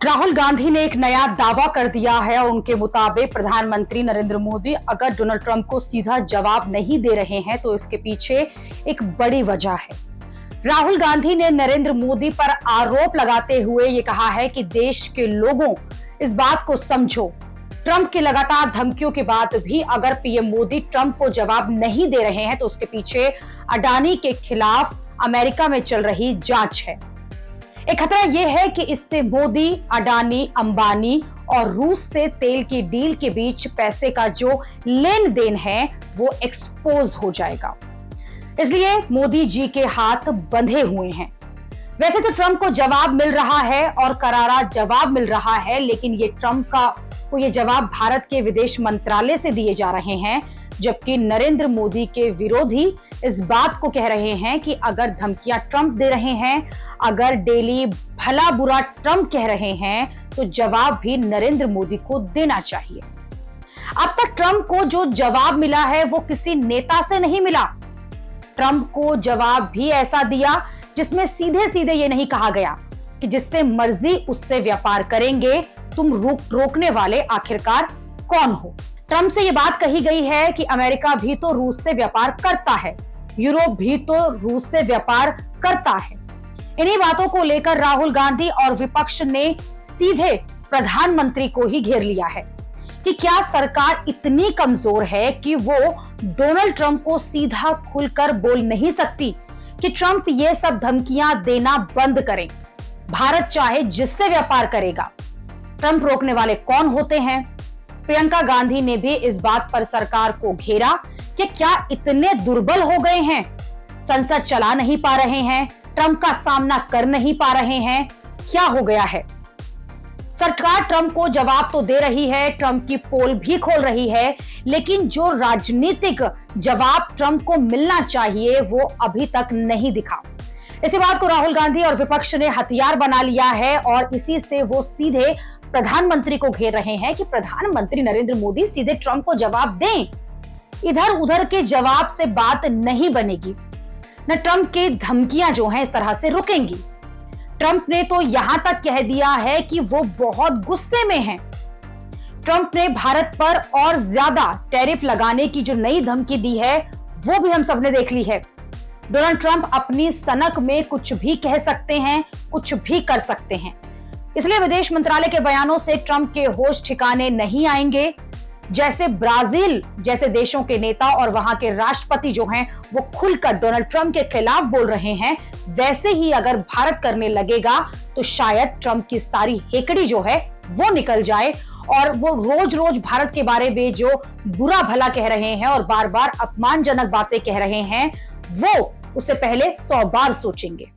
राहुल गांधी ने एक नया दावा कर दिया है और उनके मुताबिक प्रधानमंत्री नरेंद्र मोदी अगर डोनाल्ड ट्रंप को सीधा जवाब नहीं दे रहे हैं तो इसके पीछे एक बड़ी वजह है। राहुल गांधी ने नरेंद्र मोदी पर आरोप लगाते हुए ये कहा है कि देश के लोगों इस बात को समझो, ट्रंप की लगातार धमकियों के बाद भी अगर पीएम मोदी ट्रंप को जवाब नहीं दे रहे हैं तो उसके पीछे अडानी के खिलाफ अमेरिका में चल रही जांच है। एक खतरा यह है कि इससे मोदी, अडानी, अंबानी और रूस से तेल की डील के बीच पैसे का जो लेन देन है वो एक्सपोज हो जाएगा। इसलिए मोदी जी के हाथ बंधे हुए हैं। वैसे तो ट्रंप को जवाब मिल रहा है और करारा जवाब मिल रहा है, लेकिन ये ट्रंप को ये जवाब भारत के विदेश मंत्रालय से दिए जा रहे हैं, जबकि नरेंद्र मोदी के विरोधी इस बात को कह रहे हैं कि अगर धमकियां ट्रंप दे रहे हैं, अगर डेली भला बुरा ट्रंप कह रहे हैं, तो जवाब भी नरेंद्र मोदी को देना चाहिए। अब तक ट्रंप को जो जवाब मिला है वो किसी नेता से नहीं मिला। ट्रंप को जवाब भी ऐसा दिया जिसमें सीधे सीधे ये नहीं कहा गया कि जिससे मर्जी उससे व्यापार करेंगे, तुम रोकने वाले आखिरकार कौन हो। ट्रंप से ये बात कही गई है कि अमेरिका भी तो रूस से व्यापार करता है, यूरोप भी तो रूस से व्यापार करता है। इन्हीं बातों को लेकर राहुल गांधी और विपक्ष ने सीधे प्रधानमंत्री को ही घेर लिया है कि क्या सरकार इतनी कमजोर है कि वो डोनाल्ड ट्रंप को सीधा खुलकर बोल नहीं सकती कि ट्रंप ये सब धमकियां देना बंद करें, भारत चाहे जिससे व्यापार करेगा। ट्रंप रोकने वाले कौन होते हैं? प्रियंका गांधी ने भी इस बात पर सरकार को घेरा कि क्या इतने दुर्बल हो गए हैं, संसद चला नहीं पा रहे हैं, ट्रंप का सामना कर नहीं पा रहे हैं, क्या हो गया है? सरकार ट्रंप को जवाब तो दे रही है, ट्रंप की पोल भी खोल रही है, लेकिन जो राजनीतिक जवाब ट्रंप को मिलना चाहिए वो अभी तक नहीं दिखा। इसी बात को राहुल गांधी और विपक्ष ने हथियार बना लिया है और इसी से वो सीधे प्रधानमंत्री को घेर रहे हैं कि प्रधानमंत्री नरेंद्र मोदी सीधे ट्रंप को जवाब दें। इधर उधर के जवाब से बात नहीं बनेगी, न ट्रंप की धमकियां जो हैं इस तरह से रुकेंगी। ट्रंप ने तो यहां तक कह दिया है कि वो बहुत गुस्से में हैं। ट्रंप ने भारत पर और ज्यादा टैरिफ लगाने की जो नई धमकी दी है वो भी हम सबने देख ली है। डोनाल्ड ट्रंप अपनी सनक में कुछ भी कह सकते हैं, कुछ भी कर सकते हैं, इसलिए विदेश मंत्रालय के बयानों से ट्रंप के होश ठिकाने नहीं आएंगे। जैसे ब्राजील जैसे देशों के नेता और वहां के राष्ट्रपति जो हैं वो खुलकर डोनाल्ड ट्रंप के खिलाफ बोल रहे हैं, वैसे ही अगर भारत करने लगेगा तो शायद ट्रंप की सारी हेकड़ी जो है वो निकल जाए और वो रोज रोज भारत के बारे में जो बुरा भला कह रहे हैं और बार बार अपमानजनक बातें कह रहे हैं वो उससे पहले 100 बार सोचेंगे।